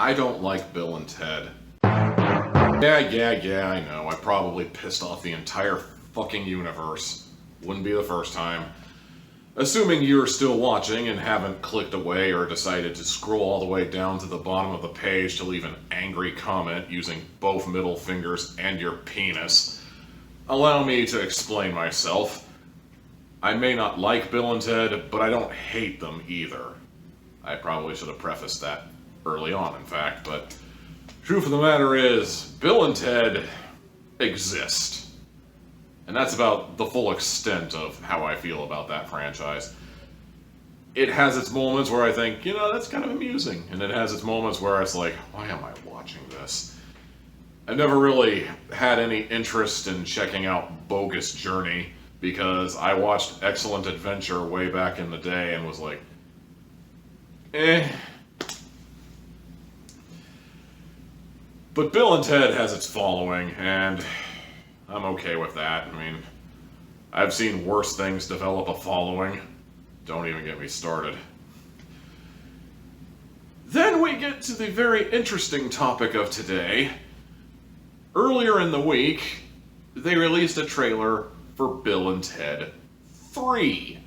I don't like Bill and Ted. Yeah, I know. I probably pissed off the entire fucking universe. Wouldn't be the first time. Assuming you're still watching and haven't clicked away or decided to scroll all the way down to the bottom of the page to leave an angry comment using both middle fingers and your penis, allow me to explain myself. I may not like Bill and Ted, but I don't hate them either. I probably should have prefaced that early on, in fact, but truth of the matter is, Bill and Ted exist. And that's about the full extent of how I feel about that franchise. It has its moments where I think, that's kind of amusing. And it has its moments where it's like, why am I watching this? I've never really had any interest in checking out Bogus Journey because I watched Excellent Adventure way back in the day and was like, But Bill and Ted has its following, and I'm okay with that. I mean, I've seen worse things develop a following. Don't even get me started. Then we get to the very interesting topic of today. Earlier in the week, they released a trailer for Bill and Ted 3.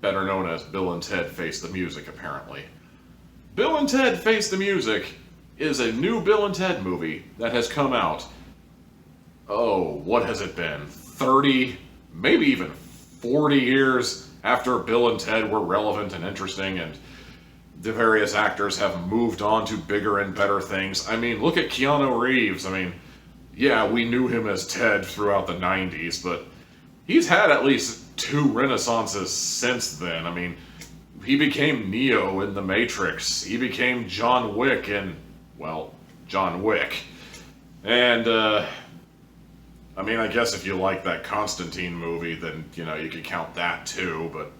Better known as Bill and Ted Face the Music, apparently. Bill and Ted Face the Music is a new Bill and Ted movie that has come out. Oh, what has it been? 30, maybe even 40 years after Bill and Ted were relevant and interesting and the various actors have moved on to bigger and better things. I mean, look at Keanu Reeves. I mean, yeah, we knew him as Ted throughout the 90s, but he's had at least 2 renaissances since then. I mean, he became Neo in The Matrix. He became John Wick in, well, John Wick. And, I mean, I guess if you like that Constantine movie, then, you could count that too, but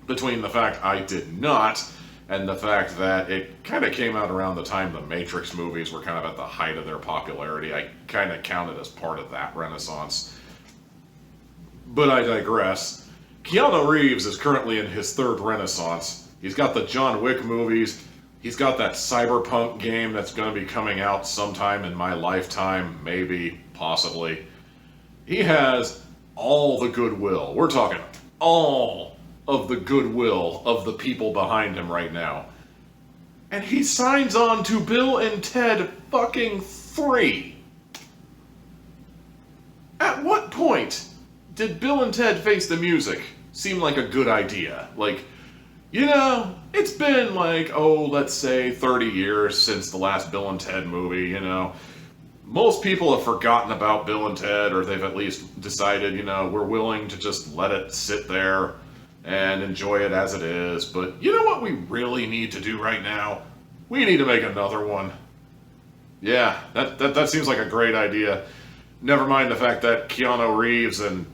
between the fact I did not, and the fact that it kind of came out around the time the Matrix movies were kind of at the height of their popularity, I kind of count it as part of that renaissance. But I digress. Keanu Reeves is currently in his 3rd renaissance. He's got the John Wick movies. He's got that cyberpunk game that's going to be coming out sometime in my lifetime, maybe, possibly. He has all the goodwill. We're talking all of the goodwill of the people behind him right now. And he signs on to Bill and Ted fucking 3. At what point did Bill and Ted Face the Music seem like a good idea? Like, it's been like, let's say 30 years since the last Bill and Ted movie, Most people have forgotten about Bill and Ted, or they've at least decided, we're willing to just let it sit there and enjoy it as it is. But you know what we really need to do right now? We need to make another one. Yeah, that seems like a great idea. Never mind the fact that Keanu Reeves and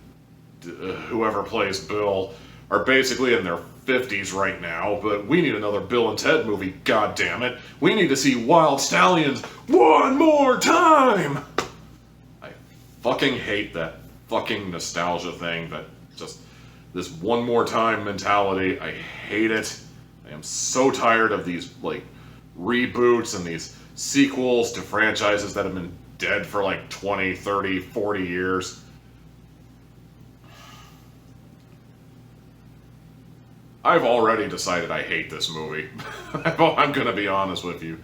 whoever plays Bill are basically in their 50s right now, but we need another Bill and Ted movie, goddammit. We need to see Wild Stallions one more time! I fucking hate that fucking nostalgia thing, that just this one more time mentality. I hate it. I am so tired of these, reboots and these sequels to franchises that have been dead for 20, 30, 40 years. I've already decided I hate this movie. I'm gonna be honest with you.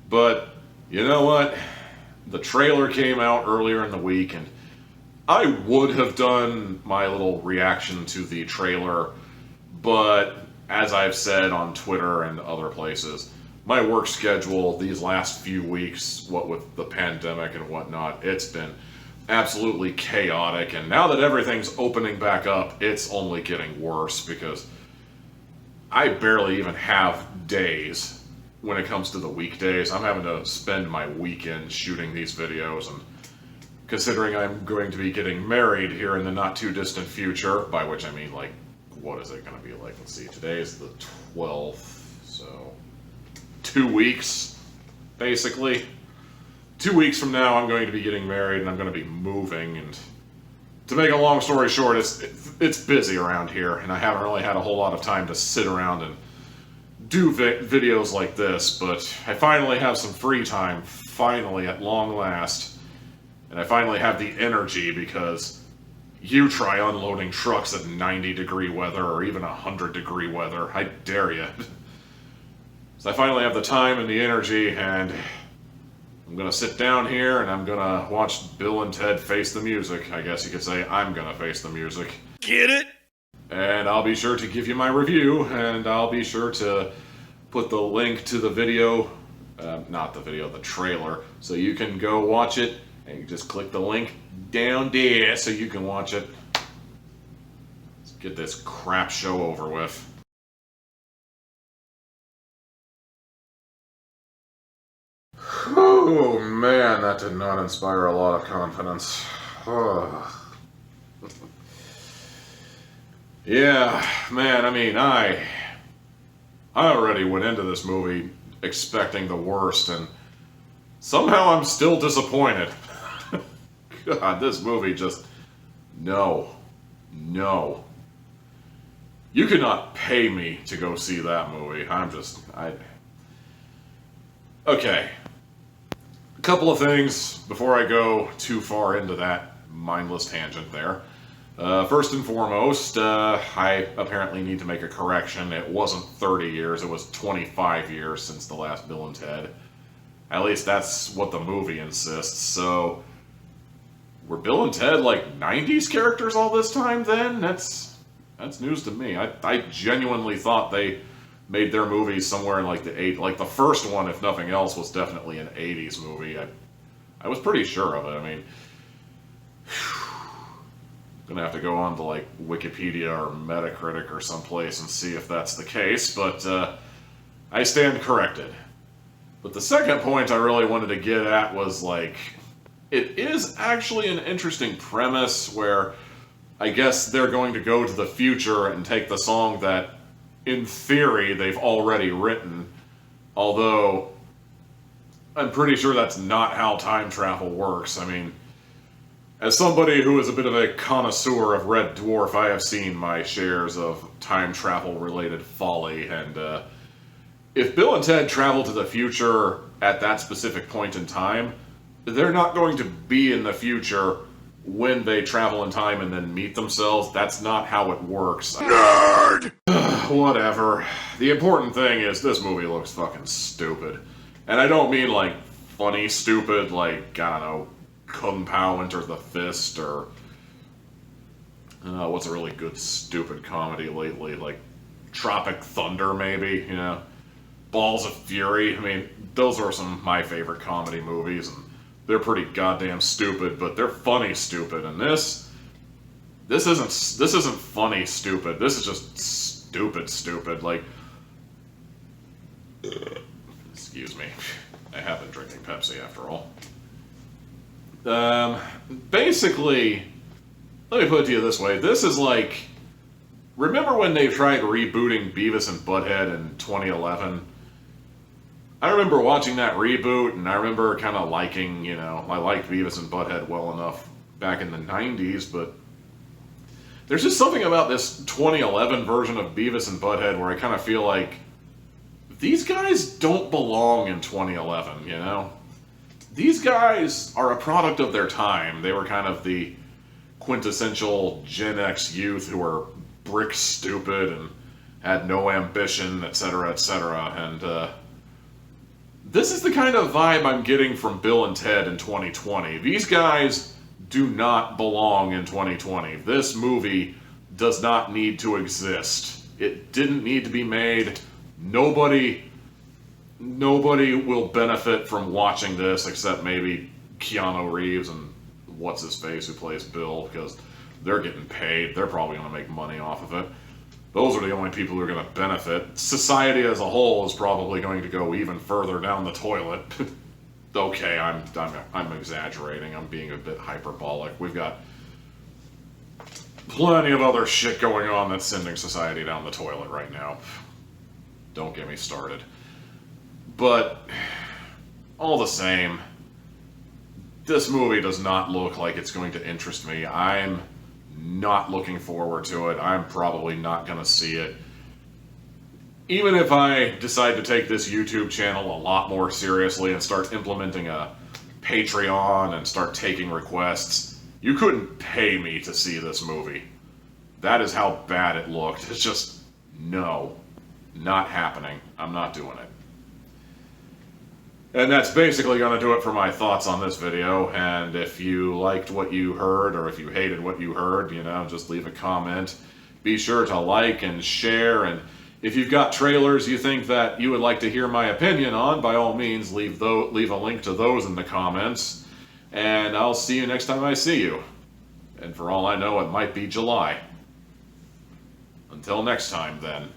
But, you know what? The trailer came out earlier in the week, and I would have done my little reaction to the trailer, but as I've said on Twitter and other places, my work schedule these last few weeks, what with the pandemic and whatnot, it's been absolutely chaotic, and now that everything's opening back up, it's only getting worse because I barely even have days when it comes to the weekdays. I'm having to spend my weekend shooting these videos, and considering I'm going to be getting married here in the not too distant future, by which I mean what is it going to be like? Let's see, today is the 12th, so 2 weeks, basically. 2 weeks from now I'm going to be getting married and I'm going to be moving, and to make a long story short, it's busy around here, and I haven't really had a whole lot of time to sit around and do videos like this, but I finally have some free time, finally, at long last. And I finally have the energy because you try unloading trucks at 90-degree weather or even 100-degree weather. I dare you. So I finally have the time and the energy, and I'm gonna sit down here and I'm gonna watch Bill and Ted Face the Music. I guess you could say I'm gonna face the music. Get it? And I'll be sure to give you my review, and I'll be sure to put the link to the video, not the video, the trailer, so you can go watch it, and you just click the link down there so you can watch it. Let's get this crap show over with. Oh man, that did not inspire a lot of confidence. Yeah, man, I mean, I already went into this movie expecting the worst, and somehow I'm still disappointed. God, this movie just... No. You could not pay me to go see that movie. Okay. A couple of things before I go too far into that mindless tangent there. First and foremost, I apparently need to make a correction. It wasn't 30 years, it was 25 years since the last Bill and Ted. At least that's what the movie insists, so... Were Bill and Ted like 90s characters all this time then? That's news to me. I genuinely thought they made their movies somewhere in like the 80s. Like the first one, if nothing else, was definitely an 80s movie. I was pretty sure of it. I mean... Gonna have to go on to like Wikipedia or Metacritic or someplace and see if that's the case, but I stand corrected. But the second point I really wanted to get at was like, it is actually an interesting premise where I guess they're going to go to the future and take the song that, in theory, they've already written, although I'm pretty sure that's not how time travel works. I mean, as somebody who is a bit of a connoisseur of Red Dwarf, I have seen my shares of time travel-related folly, and if Bill and Ted travel to the future at that specific point in time, they're not going to be in the future when they travel in time and then meet themselves. That's not how it works. Nerd! Whatever. The important thing is this movie looks fucking stupid. And I don't mean like funny stupid, like, I don't know, Kung Pao Enter the Fist, or what's a really good stupid comedy lately, like Tropic Thunder maybe, you know, Balls of Fury. I mean, those are some of my favorite comedy movies, and they're pretty goddamn stupid, but they're funny stupid, and this isn't funny stupid, this is just stupid, like, excuse me, I have been drinking Pepsi after all. Basically, let me put it to you this way. This is like, remember when they tried rebooting Beavis and Butthead in 2011? I remember watching that reboot, and I remember kind of liking, you know, I liked Beavis and Butthead well enough back in the 90s, but there's just something about this 2011 version of Beavis and Butthead where I kind of feel like these guys don't belong in 2011, you know? These guys are a product of their time. They were kind of the quintessential Gen X youth who were brick stupid and had no ambition, etc., etc., and this is the kind of vibe I'm getting from Bill and Ted in 2020. These guys do not belong in 2020. This movie does not need to exist. It didn't need to be made. Nobody will benefit from watching this except maybe Keanu Reeves and what's-his-face who plays Bill, because they're getting paid. They're probably going to make money off of it. Those are the only people who are going to benefit. Society as a whole is probably going to go even further down the toilet. Okay, I'm exaggerating. I'm being a bit hyperbolic. We've got plenty of other shit going on that's sending society down the toilet right now. Don't get me started. But all the same, this movie does not look like it's going to interest me. I'm not looking forward to it. I'm probably not going to see it. even if I decide to take this YouTube channel a lot more seriously and start implementing a Patreon and start taking requests, you couldn't pay me to see this movie. That is how bad it looked. It's just, no, not happening. I'm not doing it. And that's basically going to do it for my thoughts on this video. And if you liked what you heard, or if you hated what you heard, you know, just leave a comment. Be sure to like and share. And if you've got trailers you think that you would like to hear my opinion on, by all means, leave a link to those in the comments. And I'll see you next time I see you. And for all I know, it might be July. Until next time, then.